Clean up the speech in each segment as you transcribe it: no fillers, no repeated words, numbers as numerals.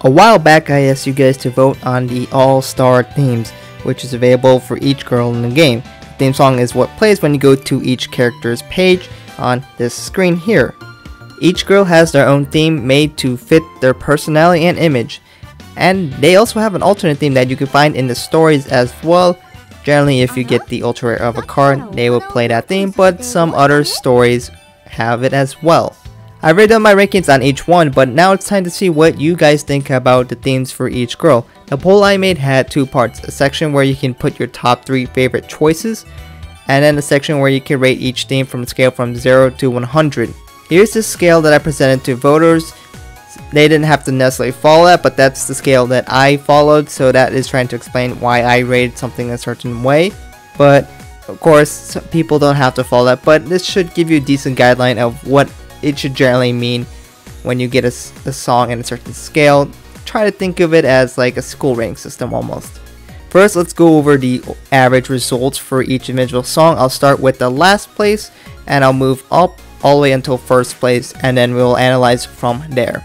A while back I asked you guys to vote on the all-star themes, which is available for each girl in the game. The theme song is what plays when you go to each character's page on this screen here. Each girl has their own theme made to fit their personality and image, and they also have an alternate theme that you can find in the stories as well. Generally, if you get the ultra rare of a card, they will play that theme, but some other stories have it as well. I've already done my rankings on each one, but now it's time to see what you guys think about the themes for each girl. The poll I made had two parts, a section where you can put your top 3 favorite choices, and then a section where you can rate each theme from a scale from 0 to 100. Here's the scale that I presented to voters. They didn't have to necessarily follow that, but that's the scale that I followed, so that is trying to explain why I rated something a certain way. But of course, people don't have to follow that, but this should give you a decent guideline of what it should generally mean when you get a song in a certain scale. Try to think of it as like a school ranking system almost. First, let's go over the average results for each individual song. I'll start with the last place, and I'll move up all the way until first place, and then we'll analyze from there.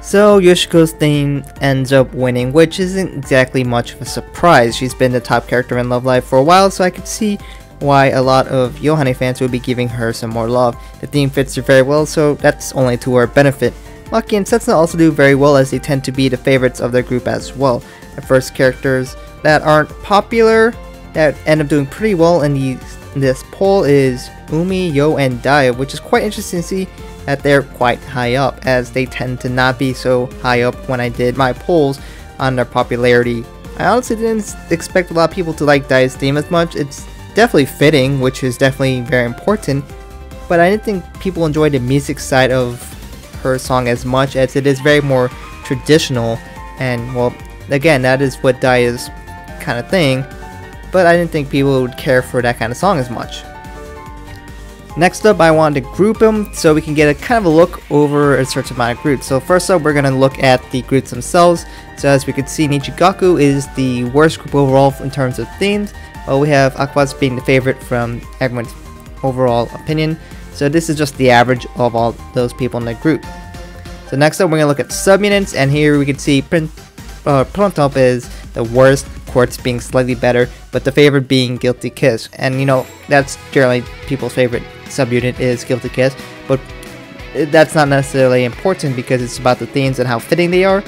So Yoshiko's theme ends up winning, which isn't exactly much of a surprise. She's been the top character in Love Live for a while, so I could see why a lot of Yohane fans would be giving her some more love. The theme fits her very well, so that's only to her benefit. Maki and Setsuna also do very well as they tend to be the favorites of their group as well. The first characters that aren't popular that end up doing pretty well in this poll is Umi, Yo, and Daya, which is quite interesting to see that they're quite high up, as they tend to not be so high up when I did my polls on their popularity. I honestly didn't expect a lot of people to like Daya's theme as much. It's definitely fitting, which is definitely very important, but I didn't think people enjoyed the music side of her song as much, as it is very more traditional, and well, again, that is what Daya's kind of thing, but I didn't think people would care for that kind of song as much. Next up, I wanted to group them so we can get a kind of a look over a certain amount of groups. So first up, we're going to look at the groups themselves. So as we can see, Nichigaku is the worst group overall in terms of themes, while we have Aquas being the favorite from everyone's overall opinion. So this is just the average of all those people in the group. So next up, we're going to look at subunits, and here we can see Prontop is the worst, Quartz being slightly better, but the favorite being Guilty Kiss. And you know, that's generally people's favorite subunit is Guilty Kiss, but that's not necessarily important because it's about the themes and how fitting they are.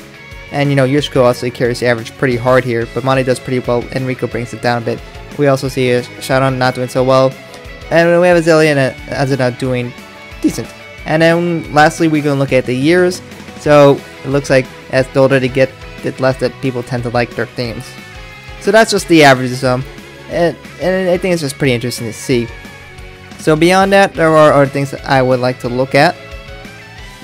And you know, Yoshiko also carries the average pretty hard here, but Mani does pretty well, and Rico brings it down a bit. We also see Sharon not doing so well, and we have Azalea and Azuna doing decent. And then lastly, we're going to look at the years. So it looks like as the older they get, the less that people tend to like their themes. So that's just the averages, and I think it's just pretty interesting to see. So beyond that, there are other things that I would like to look at.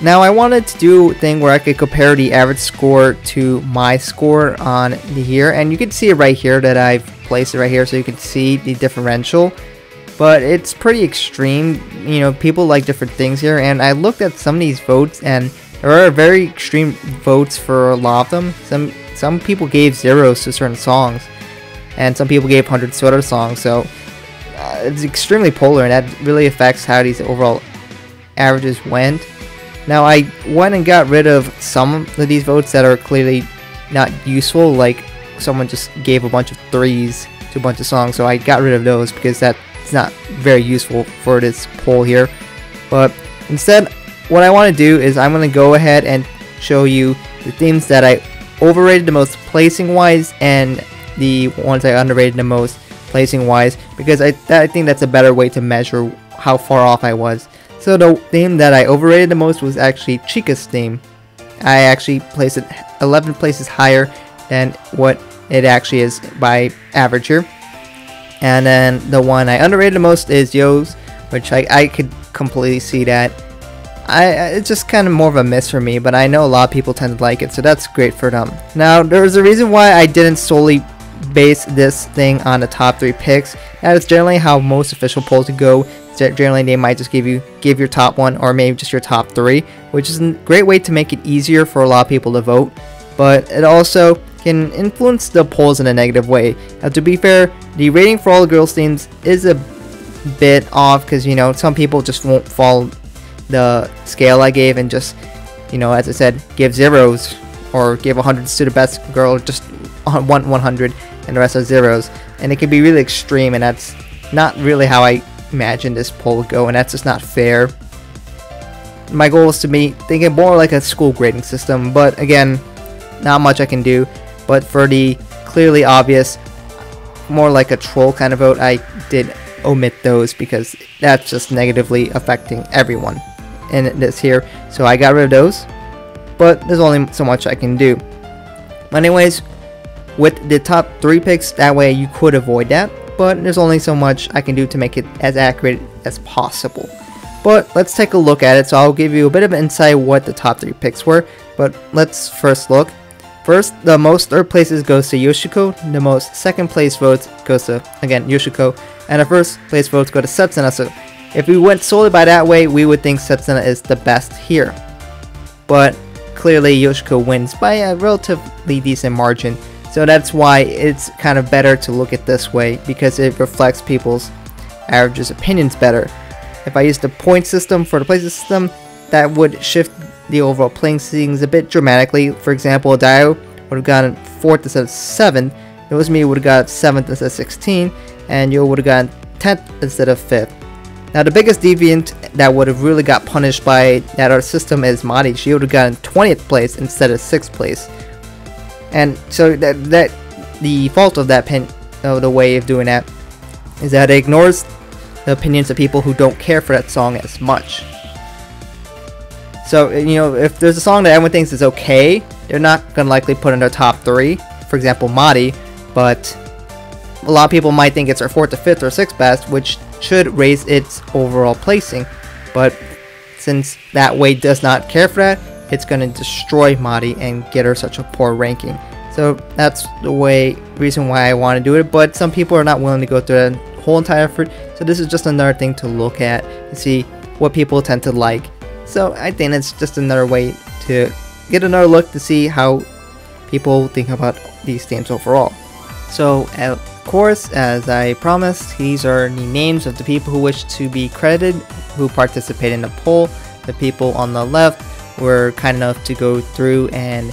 Now I wanted to do a thing where I could compare the average score to my score on the year, and you can see it right here that I've placed it right here so you can see the differential. But it's pretty extreme, you know, people like different things here, and I looked at some of these votes and there are very extreme votes for a lot of them. Some people gave zeros to certain songs, and some people gave hundreds to other songs, so it's extremely polar, and that really affects how these overall averages went. Now I went and got rid of some of these votes that are clearly not useful, like someone just gave a bunch of 3s to a bunch of songs, so I got rid of those because that's not very useful for this poll here. But instead, what I want to do is I'm going to go ahead and show you the themes that I overrated the most placing wise and the ones I underrated the most placing wise, because I think that's a better way to measure how far off I was. So the theme that I overrated the most was actually Chika's theme. I actually placed it 11 places higher than what it actually is by average here. And then the one I underrated the most is Yo's, which I could completely see that. It's just kind of more of a miss for me, but I know a lot of people tend to like it, so that's great for them. Now, there's a reason why I didn't solely base this thing on the top 3 picks. That is generally how most official polls go. Generally, they might just give your top 1 or maybe just your top 3, which is a great way to make it easier for a lot of people to vote. But it also can influence the polls in a negative way. Now, to be fair, the rating for all the girls' themes is a bit off because, you know, some people just won't follow the scale I gave and just, you know, as I said, give zeros or give 100s to the best girl, just 100 and the rest are zeros, and it can be really extreme, and that's not really how I imagined this poll would go, and that's just not fair. My goal is to be thinking more like a school grading system, but again, not much I can do. But for the clearly obvious, more like a troll kind of vote, I did omit those because that's just negatively affecting everyone in this here, so I got rid of those, but there's only so much I can do. Anyways, with the top 3 picks, that way you could avoid that, but there's only so much I can do to make it as accurate as possible. But let's take a look at it. So I'll give you a bit of insight what the top 3 picks were, but let's first look. First, the most 3rd places goes to Yoshiko, the most 2nd place votes goes to, again, Yoshiko, and the 1st place votes go to Setsuna. So if we went solely by that way, we would think Setsuna is the best here. But clearly Yoshiko wins by a relatively decent margin, so that's why it's kind of better to look at this way, because it reflects people's averages opinions better. If I use the point system for the places system, that would shift the overall playing settings a bit dramatically. For example, Dio would have gotten 4th instead of 7th, Nozomi would have got 7th instead of 16, and Yo would have gotten 10th instead of 5th. Now the biggest deviant that would have really got punished by that our system is Mari. She would have gotten 20th place instead of 6th place. And so that the fault of that the way of doing that is that it ignores the opinions of people who don't care for that song as much. So, you know, if there's a song that everyone thinks is okay, they're not going to likely put in their top 3. For example, Mari, but a lot of people might think it's our 4th or 5th or 6th best, which should raise its overall placing. But since that way does not care for that, it's going to destroy Mari and get her such a poor ranking. So that's the reason why I want to do it, but some people are not willing to go through that whole entire effort. So this is just another thing to look at and see what people tend to like. So I think it's just another way to get another look to see how people think about these themes overall. So of course, as I promised, these are the names of the people who wish to be credited, who participated in the poll. The people on the left were kind enough to go through and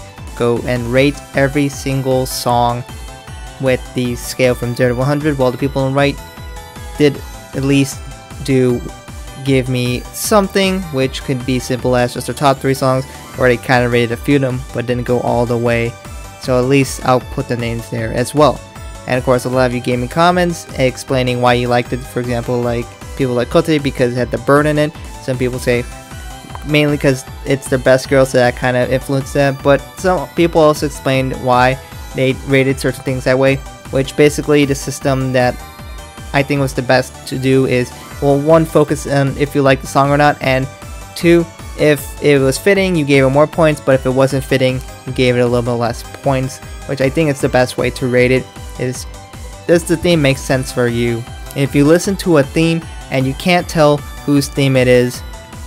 rate every single song with the scale from 0 to 100, while the people on the right did at least give me something, which could be simple as just their top 3 songs, or they kind of rated a few of them but didn't go all the way. So at least I'll put the names there as well. And of course, a lot of you gave me comments explaining why you liked it. For example, like people like Kote because it had the bird in it. Some people say mainly because it's their best girl, so that kind of influenced them. But some people also explained why they rated certain things that way, which basically the system that I think was the best to do is, well, 1, focus on if you like the song or not, and 2, if it was fitting, you gave it more points, but if it wasn't fitting, you gave it a little bit less points, which I think it's the best way to rate it. Is, does the theme make sense for you? If you listen to a theme and you can't tell whose theme it is,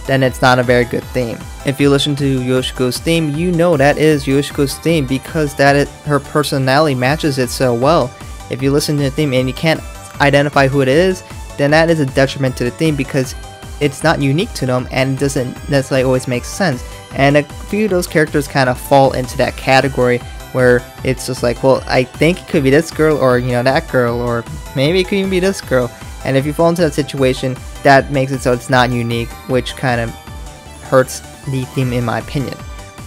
then it's not a very good theme. If you listen to Yoshiko's theme, you know that is Yoshiko's theme because her personality matches it so well. If you listen to the theme and you can't identify who it is, then that is a detriment to the theme because it's not unique to them and it doesn't necessarily always make sense. And a few of those characters kind of fall into that category where it's just like, well, I think it could be this girl, or you know, that girl, or maybe it could even be this girl. And if you fall into that situation, that makes it so it's not unique, which kind of hurts the theme in my opinion.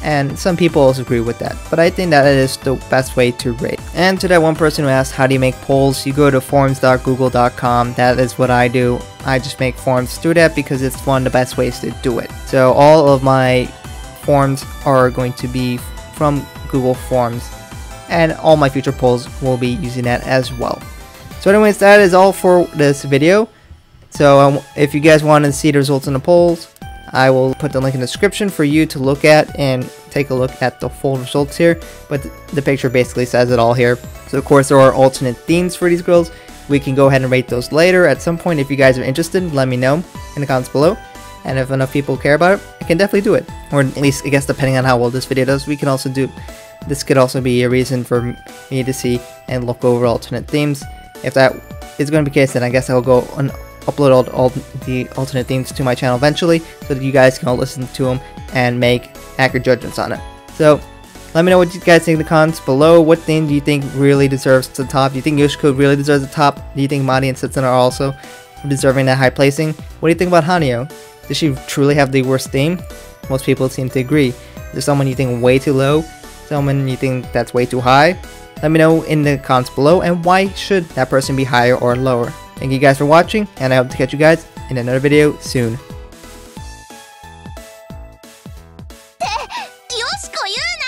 And some people also agree with that, but I think that is the best way to rate. And to that one person who asked how do you make polls, you go to forums.google.com. That is what I do. I just make forums through that because it's one of the best ways to do it. So all of my forums are going to be from Google Forms, and all my future polls will be using that as well. So anyways, that is all for this video. So if you guys want to see the results in the polls, I will put the link in the description for you to look at and take a look at the full results here, but the picture basically says it all here. So of course there are alternate themes for these girls. We can go ahead and rate those later at some point. If you guys are interested, let me know in the comments below, and if enough people care about it, I can definitely do it. Or at least, I guess, depending on how well this video does, we can also do, this could also be a reason for me to see and look over alternate themes. If that is going to be the case, then I guess I'll go and upload all the alternate themes to my channel eventually, so that you guys can all listen to them and make accurate judgments on it. So let me know what you guys think in the comments below. What theme do you think really deserves the top? Do you think Yoshiko really deserves the top? Do you think Mari and Setsuna are also deserving that high placing? What do you think about Hanyo? Does she truly have the worst theme? Most people seem to agree. Is there someone you think way too low? Someone you think that's way too high? Let me know in the comments below, and why should that person be higher or lower? Thank you guys for watching, and I hope to catch you guys in another video soon. よしこ言うな